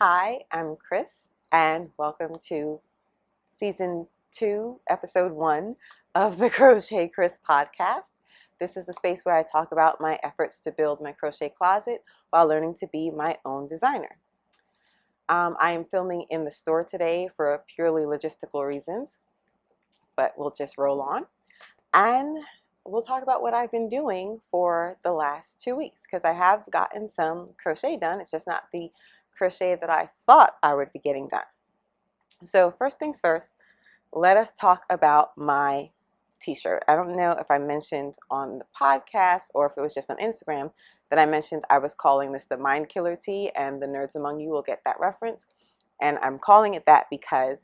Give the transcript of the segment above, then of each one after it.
Hi, I'm Chris, and welcome to Season 2, Episode 1 of the Crochet Cryss Podcast. This is the space where I talk about my efforts to build my crochet closet while learning to be my own designer. I am filming in the store today for purely logistical reasons, but we'll just roll on. And we'll talk about what I've been doing for the last 2 weeks, because I have gotten some crochet done. It's just not the crochet that I thought I would be getting done. So first things first, let us talk about my t-shirt. I don't know if I mentioned on the podcast or if it was just on Instagram that I mentioned I was calling this the Mind Killer tee, and the nerds among you will get that reference. And I'm calling it that because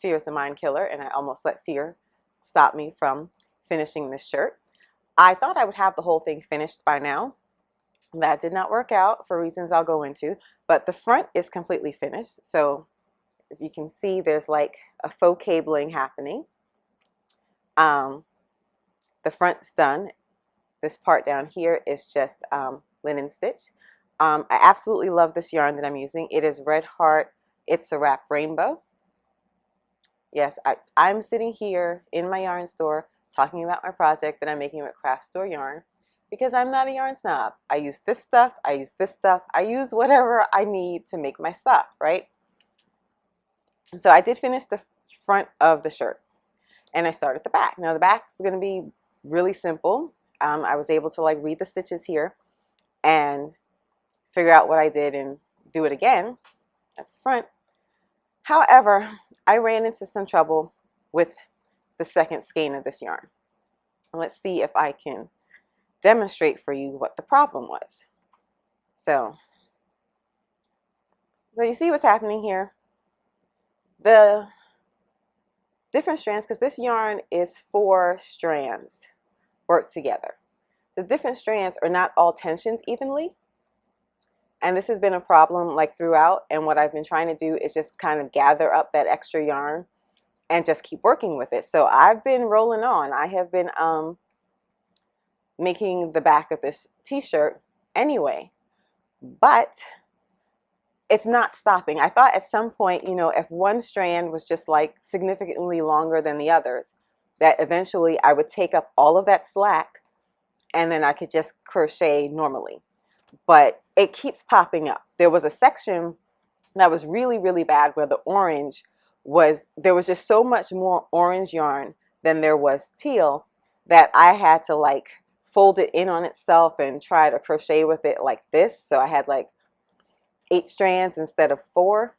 fear is the mind killer, and I almost let fear stop me from finishing this shirt. I thought I would have the whole thing finished by now. That did not work out for reasons I'll go into, but the front is completely finished. So if you can see, there's like a faux cabling happening. The front's done. This part down here is just linen stitch. I absolutely love this yarn that I'm using. It is Red Heart It's a Wrap Rainbow. Yes, I'm sitting here in my yarn store talking about my project that I'm making with Craft Store Yarn, because I'm not a yarn snob. I use this stuff, I use this stuff, I use whatever I need to make my stuff, right? So I did finish the front of the shirt, and I started the back. Now the back is going to be really simple. I was able to like read the stitches here and figure out what I did and do it again. That's the front. However, I ran into some trouble with the second skein of this yarn. Let's see if I can demonstrate for you what the problem was. So you see what's happening here. The different strands, because this yarn is 4 strands work together. The different strands are not all tensioned evenly, and this has been a problem like throughout, and what I've been trying to do is just kind of gather up that extra yarn and just keep working with it. So I've been rolling on. I have been making the back of this t-shirt anyway, but it's not stopping. I thought at some point, you know, if one strand was just like significantly longer than the others, that eventually I would take up all of that slack and then I could just crochet normally. But it keeps popping up. There was a section that was really, really bad where the orange was, there was just so much more orange yarn than there was teal that I had to like fold it in on itself and try to crochet with it like this. So I had like 8 strands instead of 4.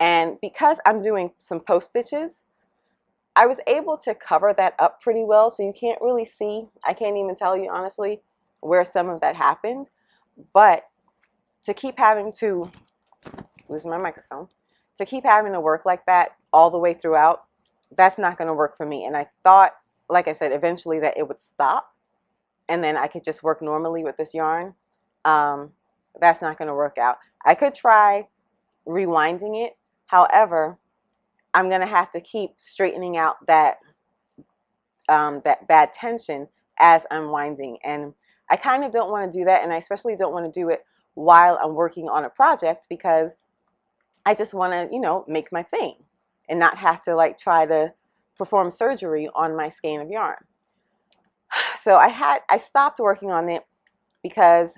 And because I'm doing some post stitches, I was able to cover that up pretty well. So you can't really see, I can't even tell you honestly where some of that happened. But to keep having to, losing my microphone, to keep having to work like that all the way throughout, that's not going to work for me. And I thought, like I said, eventually that it would stop and then I could just work normally with this yarn. That's not going to work out. I could try rewinding it. However, I'm going to have to keep straightening out that that bad tension as I'm winding. And I kind of don't want to do that. And I especially don't want to do it while I'm working on a project, because I just want to, you know, make my thing and not have to like try to perform surgery on my skein of yarn. So I stopped working on it because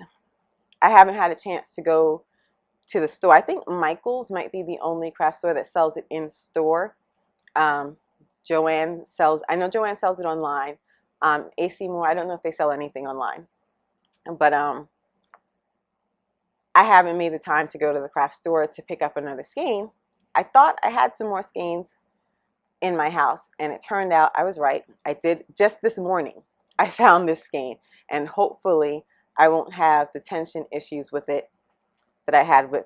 I haven't had a chance to go to the store. I think Michael's might be the only craft store that sells it in store. Joanne sells, I know Joanne sells it online. AC Moore, I don't know if they sell anything online. But I haven't made the time to go to the craft store to pick up another skein. I thought I had some more skeins in my house, and it turned out I was right. I did. Just this morning I found this skein, and hopefully I won't have the tension issues with it that I had with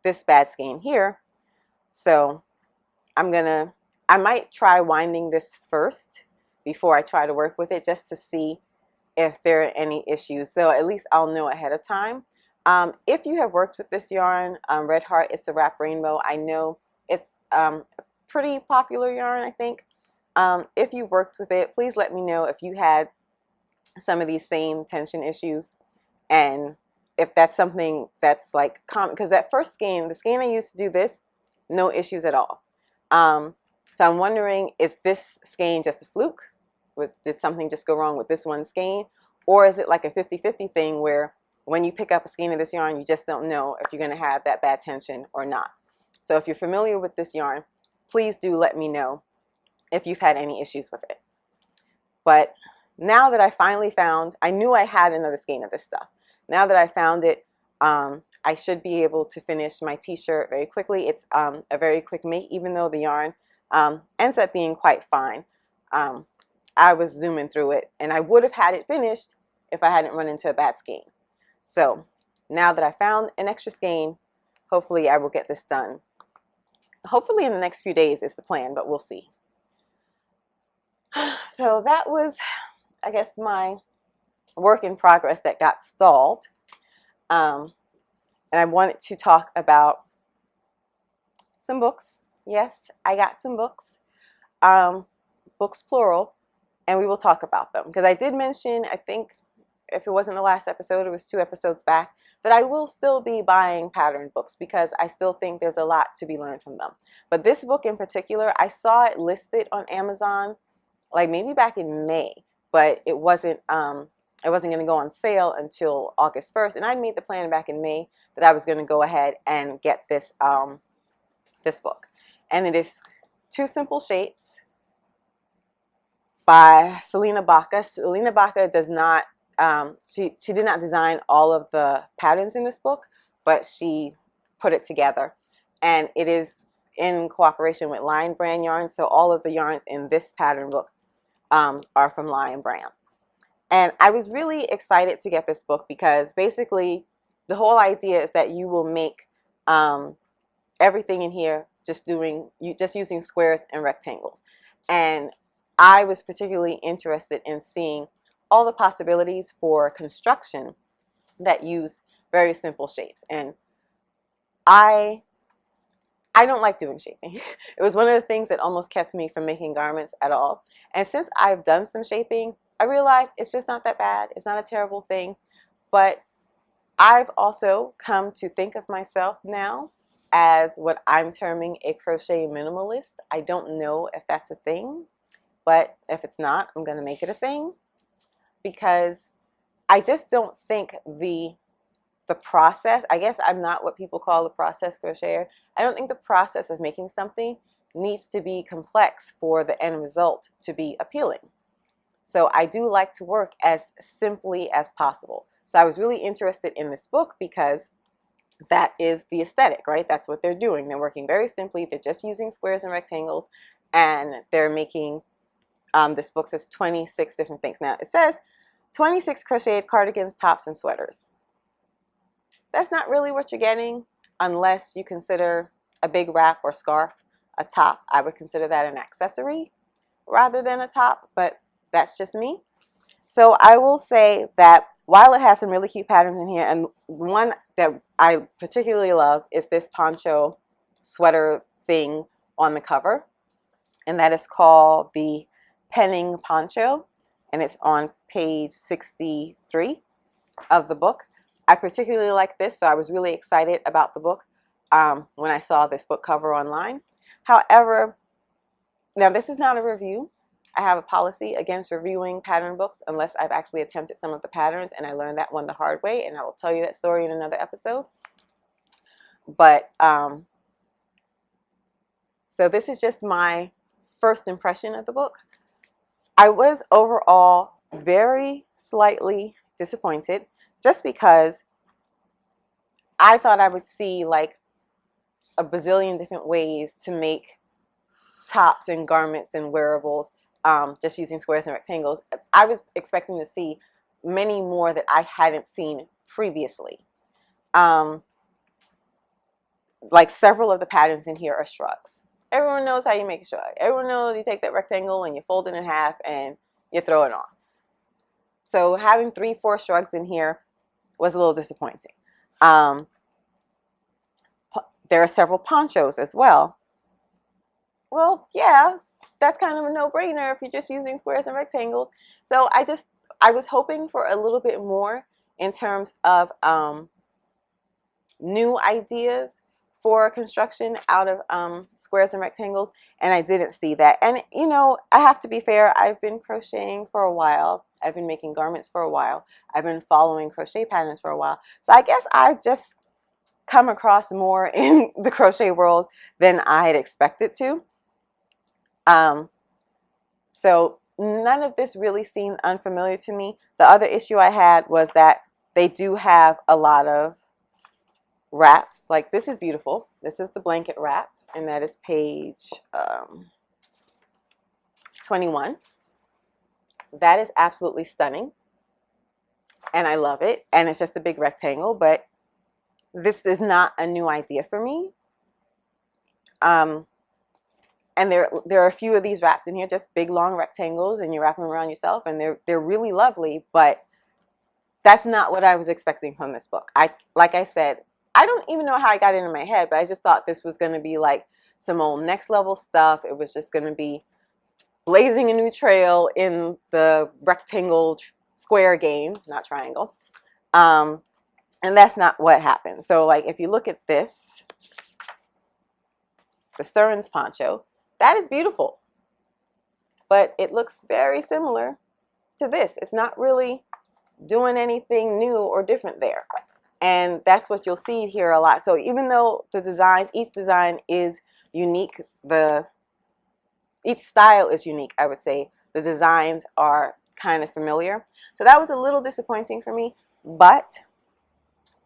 this bad skein here. So I might try winding this first before I try to work with it, just to see if there are any issues. So at least I'll know ahead of time. If you have worked with this yarn, Red Heart It's a Wrap Rainbow, I know it's a pretty popular yarn, I think. If you worked with it, please let me know if you had some of these same tension issues and if that's something that's like common, because that first skein, the skein I used to do this, no issues at all. So I'm wondering, is this skein just a fluke? Did something just go wrong with this one skein? Or is it like a 50-50 thing where when you pick up a skein of this yarn, you just don't know if you're going to have that bad tension or not? So if you're familiar with this yarn, please do let me know if you've had any issues with it. But now that I finally found, I knew I had another skein of this stuff. Now that I found it, I should be able to finish my t-shirt very quickly. It's a very quick make, even though the yarn ends up being quite fine. I was zooming through it, and I would have had it finished if I hadn't run into a bad skein. So now that I found an extra skein, hopefully I will get this done. Hopefully in the next few days is the plan, but we'll see. So that was, I guess, my work in progress that got stalled. And I wanted to talk about some books. Yes, I got some books. Books plural, and we will talk about them. Because I did mention, I think, if it wasn't the last episode, it was 2 episodes back, that I will still be buying pattern books because I still think there's a lot to be learned from them. But this book in particular, I saw it listed on Amazon like maybe back in May, but it wasn't going to go on sale until August 1st, and I made the plan back in May that I was going to go ahead and get this this book. And it is Two Simple Shapes by Selena Baca. Selena Baca does not she did not design all of the patterns in this book, but she put it together, and it is in cooperation with Lion Brand yarns. So all of the yarns in this pattern book are from Lion Brand. And I was really excited to get this book because basically the whole idea is that you will make everything in here just using squares and rectangles. And I was particularly interested in seeing all the possibilities for construction that use very simple shapes. And I don't like doing shaping. It was one of the things that almost kept me from making garments at all. And since I've done some shaping, I realized it's just not that bad. It's not a terrible thing. But I've also come to think of myself now as what I'm terming a crochet minimalist. I don't know if that's a thing, but if it's not, I'm going to make it a thing, because I just don't think the process, I guess I'm not what people call a process crocheter. I don't think the process of making something needs to be complex for the end result to be appealing. So I do like to work as simply as possible. So I was really interested in this book because that is the aesthetic, right? That's what they're doing. They're working very simply. They're just using squares and rectangles, and they're making, this book says 26 different things. Now it says 26 crocheted cardigans, tops, and sweaters. That's not really what you're getting unless you consider a big wrap or scarf a top. I would consider that an accessory rather than a top, but that's just me. So I will say that while it has some really cute patterns in here, and one that I particularly love is this poncho sweater thing on the cover, and that is called the Penning Poncho, and it's on page 63 of the book. I particularly like this, so I was really excited about the book when I saw this book cover online. However, now this is not a review. I have a policy against reviewing pattern books unless I've actually attempted some of the patterns, and I learned that one the hard way, and I will tell you that story in another episode. But so this is just my first impression of the book. I was overall very slightly disappointed, just because I thought I would see like a bazillion different ways to make tops and garments and wearables just using squares and rectangles. I was expecting to see many more that I hadn't seen previously. Like several of the patterns in here are shrugs. Everyone knows how you make a shrug. Everyone knows you take that rectangle and you fold it in half and you throw it on. So having 3-4 shrugs in here was a little disappointing. There are several ponchos as well. Well, yeah, that's kind of a no-brainer if you're just using squares and rectangles. So I was hoping for a little bit more in terms of new ideas for construction out of squares and rectangles, and I didn't see that. And you know, I have to be fair, I've been crocheting for a while. I've been making garments for a while. I've been following crochet patterns for a while. So I guess I just come across more in the crochet world than I had expected to. So none of this really seemed unfamiliar to me. The other issue I had was that they do have a lot of wraps. Like, this is beautiful. This is the blanket wrap, and that is page 21. That is absolutely stunning, and I love it. And it's just a big rectangle, but this is not a new idea for me. And there are a few of these wraps in here, just big long rectangles, and you wrap them around yourself, and they're really lovely. But that's not what I was expecting from this book. Like I said, I don't even know how I got it in my head, but I just thought this was going to be like some old next level stuff. It was just going to be blazing a new trail in the rectangle square game, not triangle. And that's not what happened. So like, if you look at this, the Stearns poncho, that is beautiful, but it looks very similar to this. It's not really doing anything new or different there. And that's what you'll see here a lot. So even though the designs, each design is unique, each style is unique, I would say, the designs are kind of familiar. So that was a little disappointing for me, but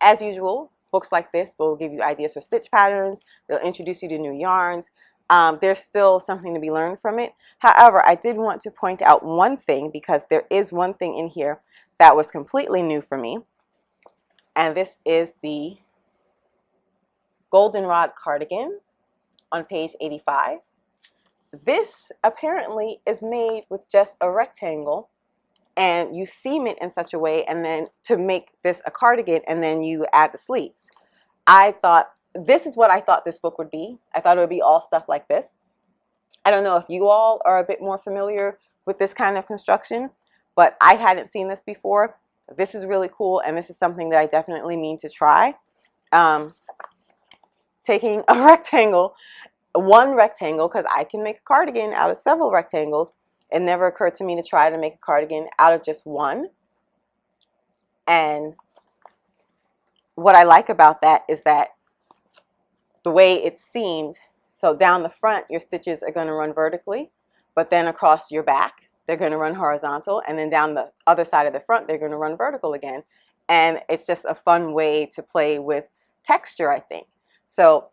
as usual, books like this will give you ideas for stitch patterns. They'll introduce you to new yarns. There's still something to be learned from it. However, I did want to point out one thing, because there is one thing in here that was completely new for me. And this is the Goldenrod cardigan on page 85. This apparently is made with just a rectangle, and you seam it in such a way, and then to make this a cardigan, and then you add the sleeves. I thought, this is what I thought this book would be. I thought it would be all stuff like this. I don't know if you all are a bit more familiar with this kind of construction, but I hadn't seen this before. This is really cool, and this is something that I definitely mean to try. Taking a rectangle, one rectangle, because I can make a cardigan out of several rectangles. It never occurred to me to try to make a cardigan out of just one. And what I like about that is that the way it's seamed, so down the front your stitches are going to run vertically, but then across your back they're going to run horizontal, and then down the other side of the front they're going to run vertical again. And it's just a fun way to play with texture, I think. So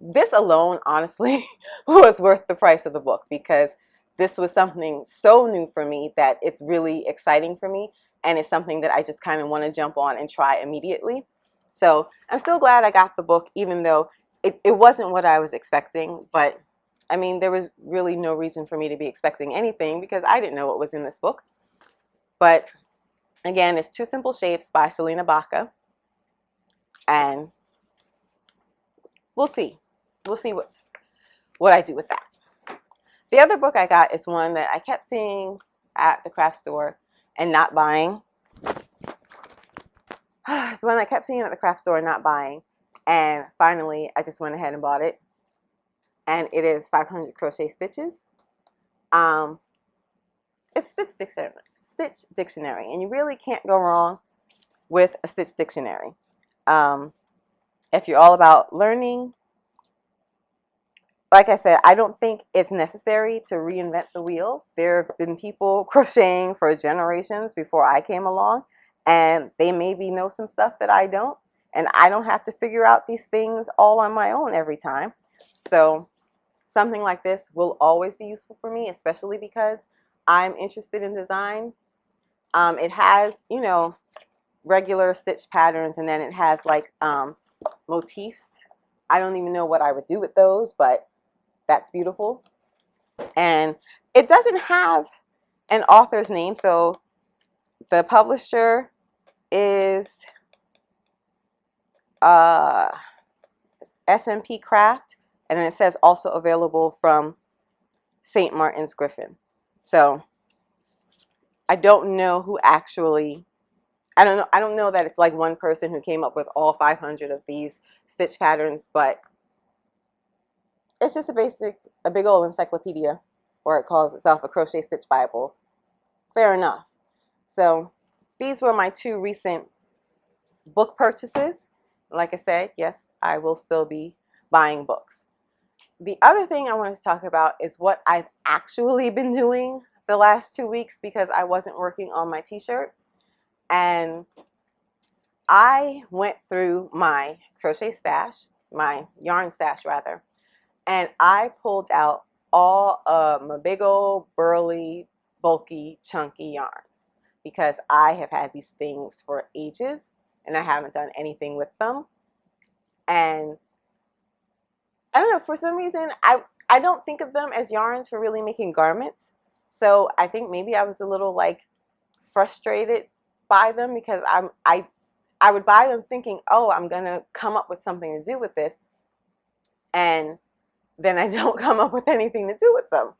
this alone, honestly, was worth the price of the book, because this was something so new for me that it's really exciting for me, and it's something that I just kind of want to jump on and try immediately. So I'm still glad I got the book, even though it wasn't what I was expecting. But I mean, there was really no reason for me to be expecting anything, because I didn't know what was in this book. But again, it's Two Simple Shapes by Selena Baca, and we'll see what I do with that. The other book I got is one that I kept seeing at the craft store and not buying. It's one I kept seeing at the craft store and not buying. And finally, I just went ahead and bought it. And it is 500 Crochet Stitches. It's Stitch Dictionary. And you really can't go wrong with a Stitch Dictionary. If you're all about learning, like I said, I don't think it's necessary to reinvent the wheel. There have been people crocheting for generations before I came along, and they maybe know some stuff that I don't, and I don't have to figure out these things all on my own every time. So something like this will always be useful for me, especially because I'm interested in design. It has, you know, regular stitch patterns, and then it has like motifs. I don't even know what I would do with those, but that's beautiful. And it doesn't have an author's name, so the publisher is SMP Craft, and it says also available from St. Martin's Griffin. So I don't know who actually I don't know that it's like one person who came up with all 500 of these stitch patterns, but it's just a big old encyclopedia, or it calls itself a crochet stitch Bible. Fair enough. So these were my 2 recent book purchases. Like I said, yes, I will still be buying books. The other thing I wanted to talk about is what I've actually been doing the last 2 weeks, because I wasn't working on my t-shirt. And I went through my crochet stash, my yarn stash rather, and I pulled out all of my big old burly, bulky, chunky yarns, because I have had these things for ages and I haven't done anything with them. And I don't know, for some reason, I don't think of them as yarns for really making garments. So I think maybe I was a little like frustrated by them, because I would buy them thinking, oh, I'm gonna come up with something to do with this, and then I don't come up with anything to do with them.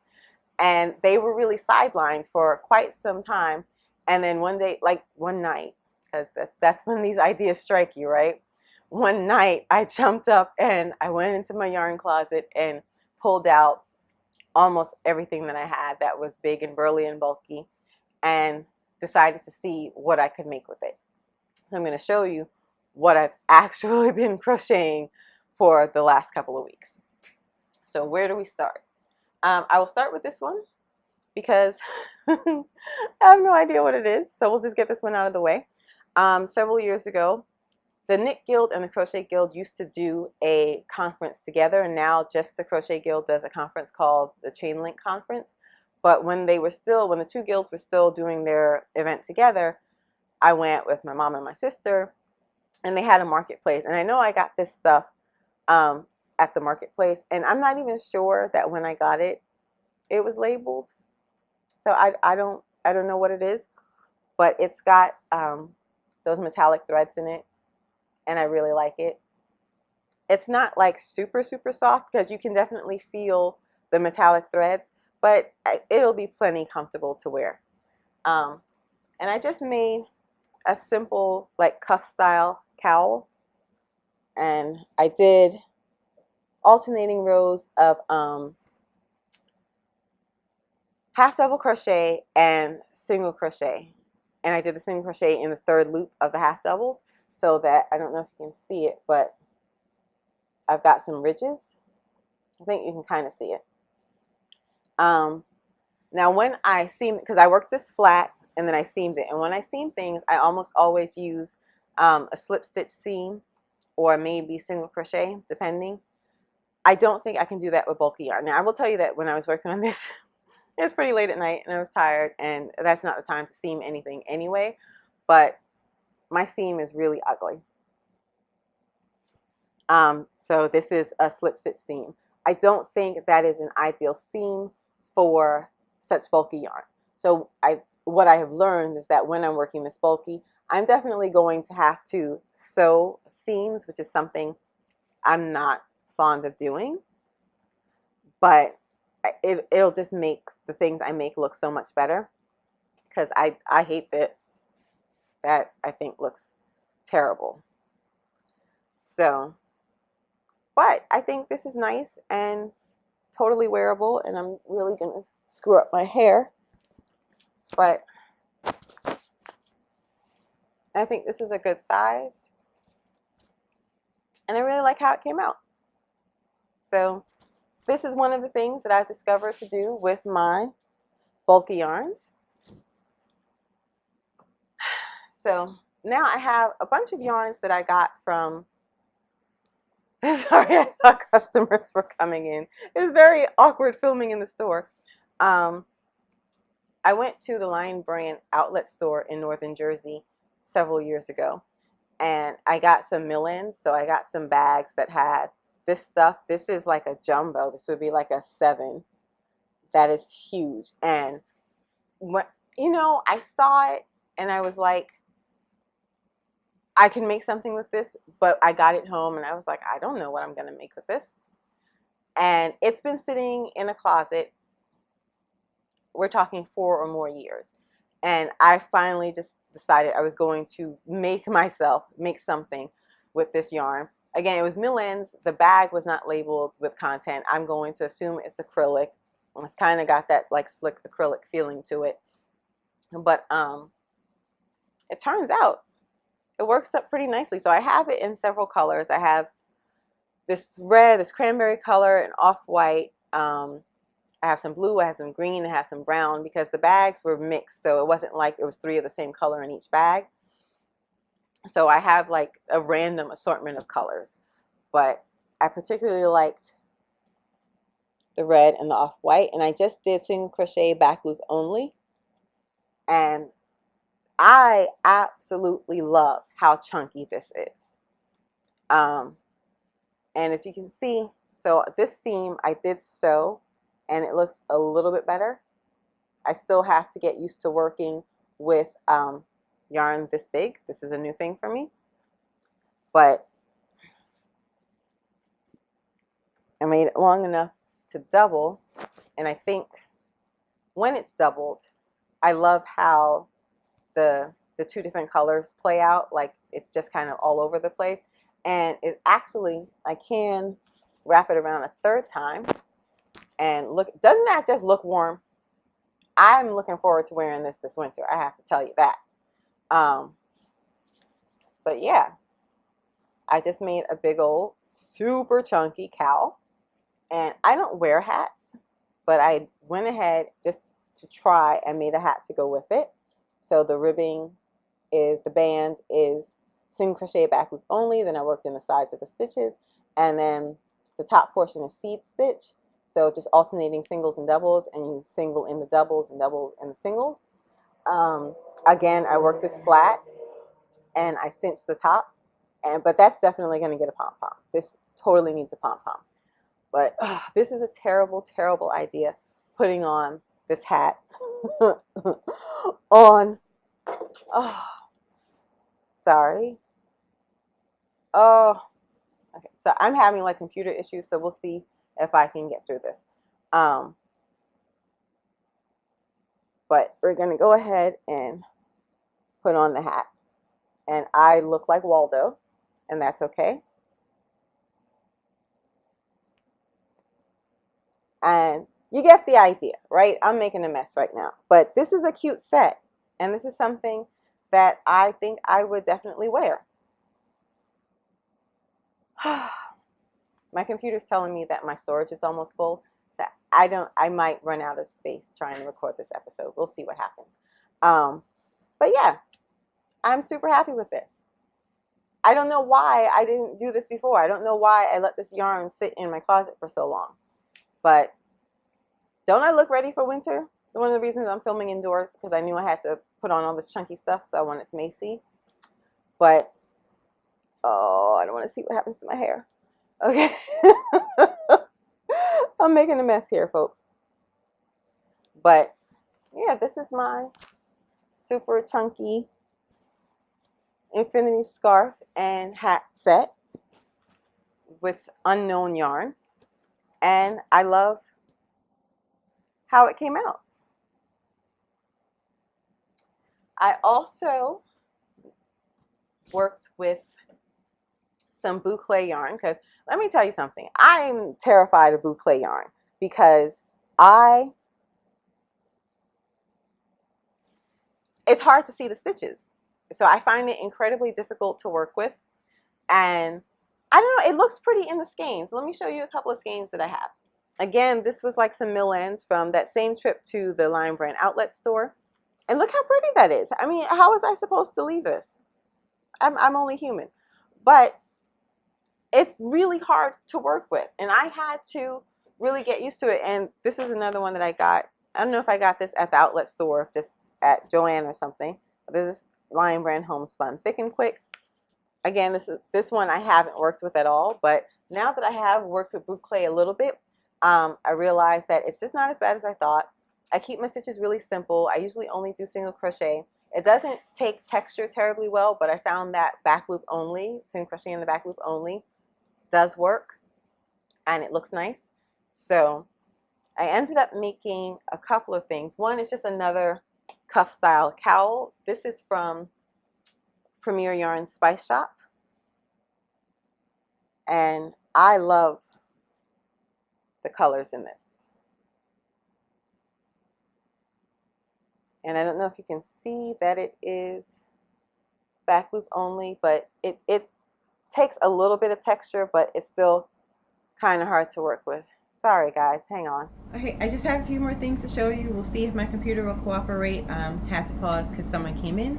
And they were really sidelined for quite some time. And then one day, like one night, because that's when these ideas strike you, right? One night I jumped up and I went into my yarn closet and pulled out almost everything that I had that was big and burly and bulky, and decided to see what I could make with it. So I'm going to show you what I've actually been crocheting for the last couple of weeks. So where do we start? I will start with this one because I have no idea what it is. So we'll just get this one out of the way. Several years ago, the Knit Guild and the Crochet Guild used to do a conference together, and now just the Crochet Guild does a conference called the Chain Link Conference. But when the 2 guilds were still doing their event together, I went with my mom and my sister, and they had a marketplace. And I know I got this stuff at the marketplace, and I'm not even sure that when I got it, it was labeled. So I don't know what it is, but it's got those metallic threads in it, and I really like it. It's not like super, super soft, because you can definitely feel the metallic threads, but it'll be plenty comfortable to wear. And I just made a simple like cuff style cowl, and I did alternating rows of half double crochet and single crochet, and I did the single crochet in the 3rd loop of the half doubles, so that I don't know if you can see it, but I've got some ridges. I think you can kind of see it. Now when I seam, because I worked this flat and then I seamed it, and when I seam things, I almost always use a slip stitch seam or maybe single crochet, depending. I don't think I can do that with bulky yarn. Now I will tell you that when I was working on this, it was pretty late at night and I was tired, and that's not the time to seam anything anyway, but my seam is really ugly. So this is a slip stitch seam. I don't think that is an ideal seam for such bulky yarn. So what I have learned is that when I'm working this bulky, I'm definitely going to have to sew seams, which is something I'm not fond of doing, but it'll just make the things I make look so much better, because I hate this. That I think looks terrible. So, but I think this is nice and totally wearable, and I'm really gonna screw up my hair, but I think this is a good size, and I really like how it came out. So this is one of the things that I've discovered to do with my bulky yarns. So now I have a bunch of yarns that I got from, sorry, I thought customers were coming in. It was very awkward filming in the store. I went to the Lion Brand outlet store in Northern Jersey several years ago, and I got some mill-ins. So I got some bags that had this stuff. This is like a jumbo. This would be like a 7. That is huge. And what, I saw it and I was like, I can make something with this, but I got it home and I was like, I don't know what I'm going to make with this. And it's been sitting in a closet. We're talking 4 or more years. And I finally just decided I was going to make something with this yarn. Again, it was Milan's. The bag was not labeled with content. I'm going to assume it's acrylic. It's kind of got that like slick acrylic feeling to it. But it turns out it works up pretty nicely. So I have it in several colors. I have this red, this cranberry color, and off-white. I have some blue, I have some green, I have some brown, because the bags were mixed, so it wasn't like it was 3 of the same color in each bag. So I have like a random assortment of colors, but I particularly liked the red and the off-white, and I just did single crochet back loop only, and I absolutely love how chunky this is. And as you can see, so this seam I did sew, and it looks a little bit better. I still have to get used to working with yarn this big. This is a new thing for me. But I made it long enough to double, and I think when it's doubled, I love how the 2 different colors play out. Like it's just kind of all over the place. And it actually, I can wrap it around a 3rd time. And look, doesn't that just look warm? I'm looking forward to wearing this winter. I have to tell you that. But yeah, I just made a big old super chunky cowl. And I don't wear hats, but I went ahead just to try and made a hat to go with it. So the ribbing is, the band is single crochet back loop only. Then I worked in the sides of the stitches. And then the top portion is seed stitch. So just alternating singles and doubles, and you single in the doubles and double in the singles. Again, I worked this flat, and I cinched the top, but that's definitely going to get a pom-pom. This totally needs a pom-pom. But this is a terrible, terrible idea, putting on this hat on. Oh, sorry. Oh, okay. So I'm having like computer issues, so we'll see if I can get through this. But we're going to go ahead and put on the hat. And I look like Waldo, and that's okay. And you get the idea, right? I'm making a mess right now. But this is a cute set, and this is something that I think I would definitely wear. My computer's telling me that my storage is almost full. So I might run out of space trying to record this episode. We'll see what happens. But yeah, I'm super happy with this. I don't know why I didn't do this before. I don't know why I let this yarn sit in my closet for so long. But don't I look ready for winter? One of the reasons I'm filming indoors, because I knew I had to put on all this chunky stuff, so I wanted some AC. But, oh, I don't want to see what happens to my hair. Okay. I'm making a mess here, folks. But, yeah, this is my super chunky infinity scarf and hat set with unknown yarn. And I love how it came out. I also worked with some boucle yarn, because let me tell you something. I'm terrified of boucle yarn because it's hard to see the stitches. So I find it incredibly difficult to work with. And I don't know, it looks pretty in the skeins. Let me show you a couple of skeins that I have. Again, this was like some Milan's from that same trip to the Line Brand outlet store. And look how pretty that is. I mean, how was I supposed to leave this? I'm only human. But it's really hard to work with. And I had to really get used to it. And this is another one that I got. I don't know if I got this at the outlet store, just at Joann or something. This is Line Brand Homespun Thick and Quick. Again, this one I haven't worked with at all. But now that I have worked with boucle a little bit, I realized that it's just not as bad as I thought. I keep my stitches really simple. I usually only do single crochet. It doesn't take texture terribly well, but I found that back loop only, single crochet in the back loop only, does work, and it looks nice. So I ended up making a couple of things. One is just another cuff style cowl. This is from Premier Yarn Spice Shop, and I love the colors in this. And I don't know if you can see that it is back loop only, but it takes a little bit of texture, but it's still kind of hard to work with. Sorry guys, hang on. Okay, I just have a few more things to show you. We'll see if my computer will cooperate. Had to pause because someone came in.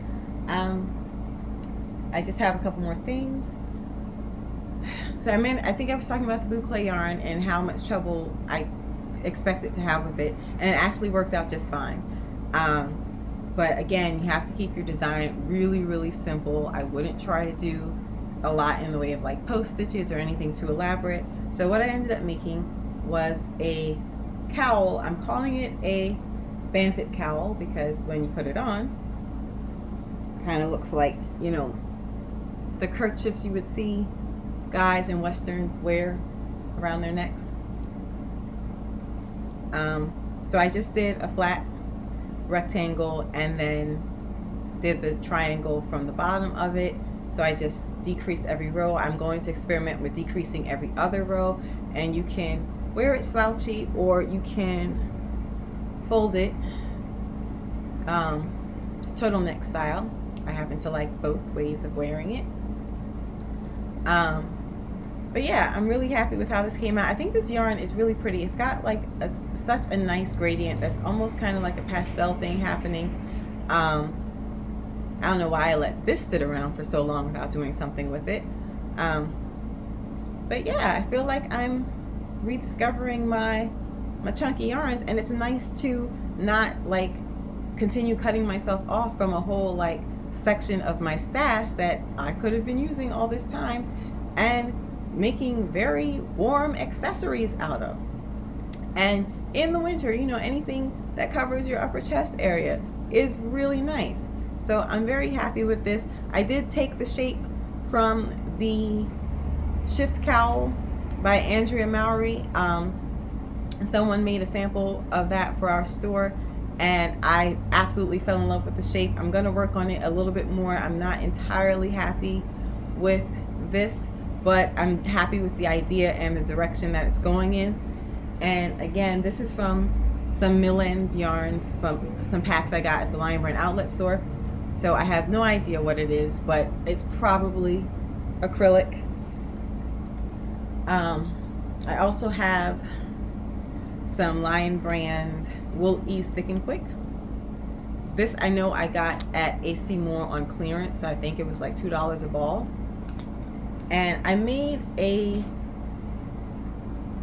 I just have a couple more things. So I think I was talking about the boucle yarn and how much trouble I expected to have with it, and it actually worked out just fine. But again, you have to keep your design really, really simple. I wouldn't try to do a lot in the way of like post stitches or anything too elaborate. So what I ended up making was a cowl. I'm calling it a bandit cowl because when you put it on, it kind of looks like, you know, the kerchiefs you would see guys in westerns wear around their necks. So I just did a flat rectangle and then did the triangle from the bottom of it. So I just decreased every row. I'm going to experiment with decreasing every other row, and you can wear it slouchy or you can fold it turtleneck style. I happen to like both ways of wearing it. But yeah, I'm really happy with how this came out. I think this yarn is really pretty. It's got like such a nice gradient that's almost kind of like a pastel thing happening. I don't know why I let this sit around for so long without doing something with it. But yeah, I feel like I'm rediscovering my chunky yarns, and it's nice to not like continue cutting myself off from a whole like section of my stash that I could have been using all this time and making very warm accessories out of. And in the winter, you know, anything that covers your upper chest area is really nice. So I'm very happy with this. I did take the shape from the Shift Cowl by Asa Marie. Someone made a sample of that for our store, and I absolutely fell in love with the shape. I'm going to work on it a little bit more. I'm not entirely happy with this, but I'm happy with the idea and the direction that it's going in. And again, this is from some Millen's yarns from some packs I got at the Lion Brand outlet store. So I have no idea what it is, but it's probably acrylic. I also have some Lion Brand Wool Ease Thick and Quick. This I know I got at AC Moore on clearance, so I think it was like $2 a ball. And I made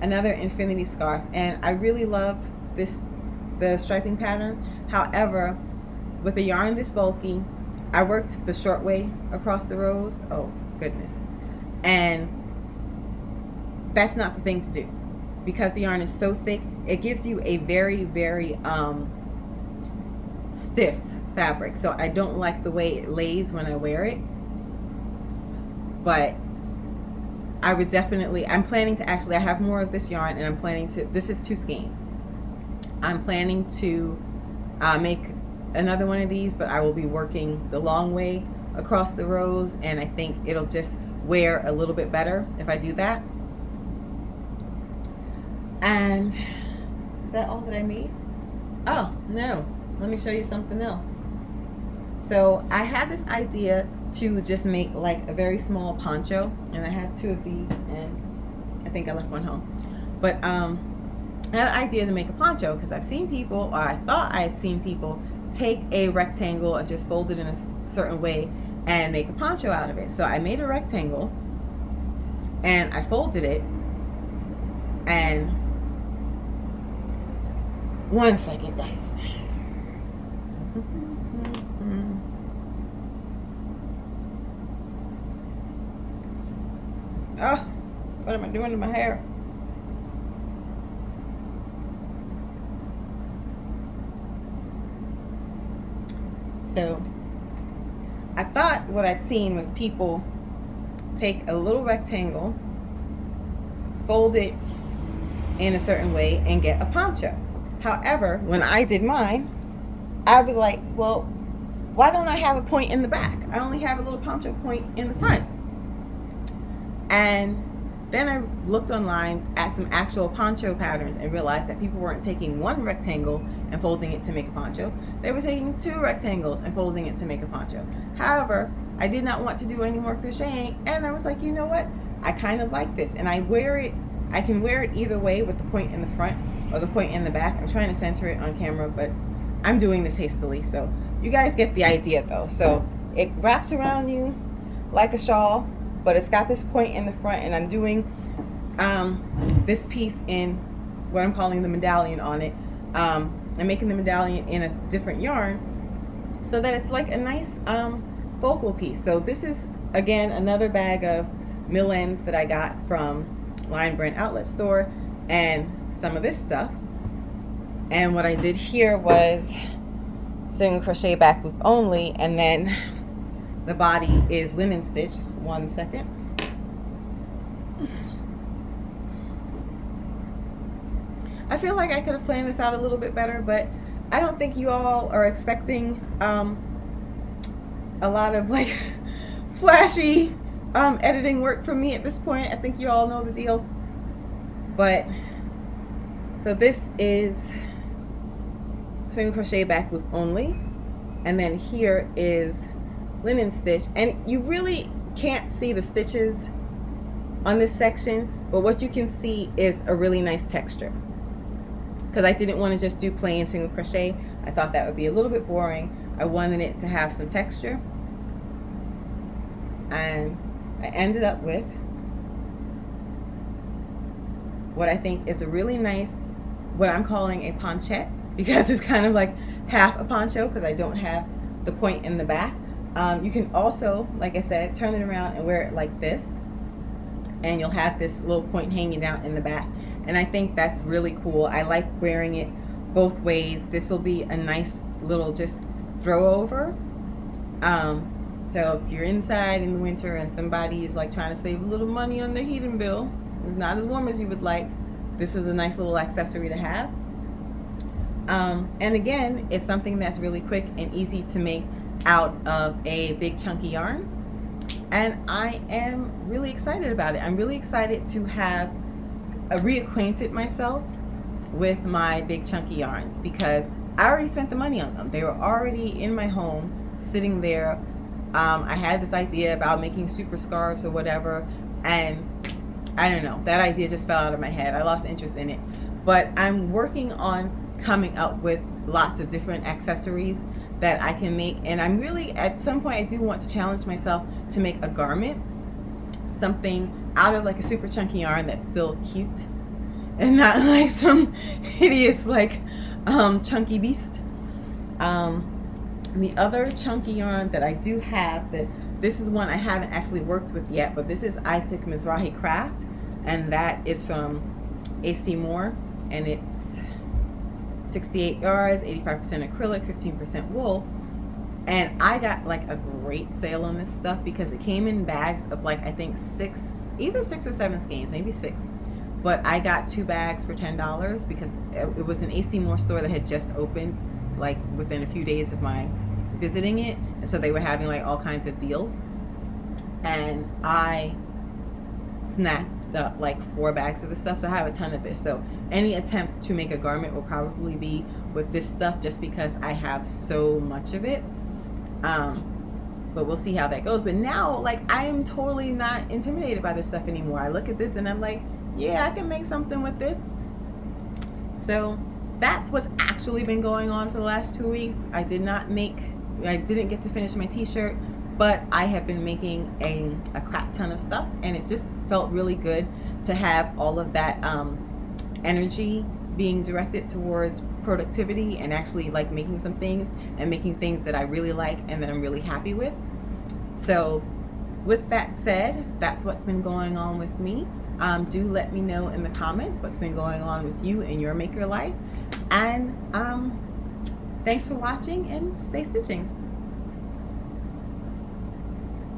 another infinity scarf, and I really love the striping pattern. However, with a yarn this bulky, I worked the short way across the rows. Oh goodness. And that's not the thing to do, because the yarn is so thick. It gives you a very, very stiff fabric. So I don't like the way it lays when I wear it. But I would definitely, I'm planning to actually, I have more of this yarn, and I'm planning to, this is 2 skeins. I'm planning to make another one of these, but I will be working the long way across the rows, and I think it'll just wear a little bit better if I do that. And is that all that I made? Oh no, let me show you something else. So I had this idea to just make like a very small poncho, and I have 2 of these, and I think I left one home. But I had an idea to make a poncho because I've seen people, or I thought I had seen people, take a rectangle and just fold it in a certain way and make a poncho out of it. So I made a rectangle and I folded it, and one second guys. Oh, what am I doing to my hair? So I thought what I'd seen was people take a little rectangle, fold it in a certain way, and get a poncho. However, when I did mine, I was like, well, why don't I have a point in the back? I only have a little poncho point in the front. And then I looked online at some actual poncho patterns and realized that people weren't taking one rectangle and folding it to make a poncho. They were taking two rectangles and folding it to make a poncho. However, I did not want to do any more crocheting, and I was like, you know what? I kind of like this, and I can wear it either way, with the point in the front or the point in the back. I'm trying to center it on camera, but I'm doing this hastily, so you guys get the idea though. So it wraps around you like a shawl, but it's got this point in the front, and I'm doing this piece in what I'm calling the medallion on it. I'm making the medallion in a different yarn so that it's like a nice focal piece. So this is, again, another bag of mill ends that I got from Lion Brand Outlet Store, and some of this stuff. And what I did here was single crochet back loop only, and then the body is linen stitch. 1 second. I feel like I could have planned this out a little bit better, but I don't think you all are expecting a lot of like flashy editing work from me at this point. I think you all know the deal. But so this is single crochet back loop only, and then here is linen stitch, and you really can't see the stitches on this section, but what you can see is a really nice texture, because I didn't want to just do plain single crochet. I thought that would be a little bit boring. I wanted it to have some texture, and I ended up with what I think is a really nice, what I'm calling a ponchette, because it's kind of like half a poncho because I don't have the point in the back. You can also, like I said, turn it around and wear it like this, and you'll have this little point hanging down in the back, and I think that's really cool. I like wearing it both ways. This will be a nice little just throw over. So if you're inside in the winter and somebody is like trying to save a little money on their heating bill, it's not as warm as you would like, this is a nice little accessory to have. And again, it's something that's really quick and easy to make out of a big chunky yarn, and I am really excited about it. I'm really excited to have reacquainted myself with my big chunky yarns, because I already spent the money on them. They were already in my home sitting there. I had this idea about making super scarves or whatever, and I don't know, that idea just fell out of my head. I lost interest in it, but I'm working on coming up with lots of different accessories that I can make, and I'm really, at some point, I do want to challenge myself to make a garment, something out of like a super chunky yarn that's still cute and not like some hideous like chunky beast. The other chunky yarn that I do have, this is one I haven't actually worked with yet, but this is Isaac Mizrahi Craft, and that is from AC Moore, and it's 68 yards, 85% acrylic, 15% wool. And I got like a great sale on this stuff because it came in bags of like, I think either 6 or 7 skeins, maybe 6. But I got 2 bags for $10 because it was an AC Moore store that had just opened like within a few days of my visiting it. And so they were having like all kinds of deals. And I snapped up like 4 bags of this stuff, so I have a ton of this. So any attempt to make a garment will probably be with this stuff, just because I have so much of it. But we'll see how that goes. But now, like, I am totally not intimidated by this stuff anymore. I look at this and I'm like, yeah, I can make something with this. So that's what's actually been going on for the last 2 weeks. I didn't get to finish my t-shirt, but I have been making a crap ton of stuff, and it's just felt really good to have all of that energy being directed towards productivity and actually like making some things and making things that I really like and that I'm really happy with. So with that said, that's what's been going on with me. Do let me know in the comments what's been going on with you in your maker life, and thanks for watching, and stay stitching.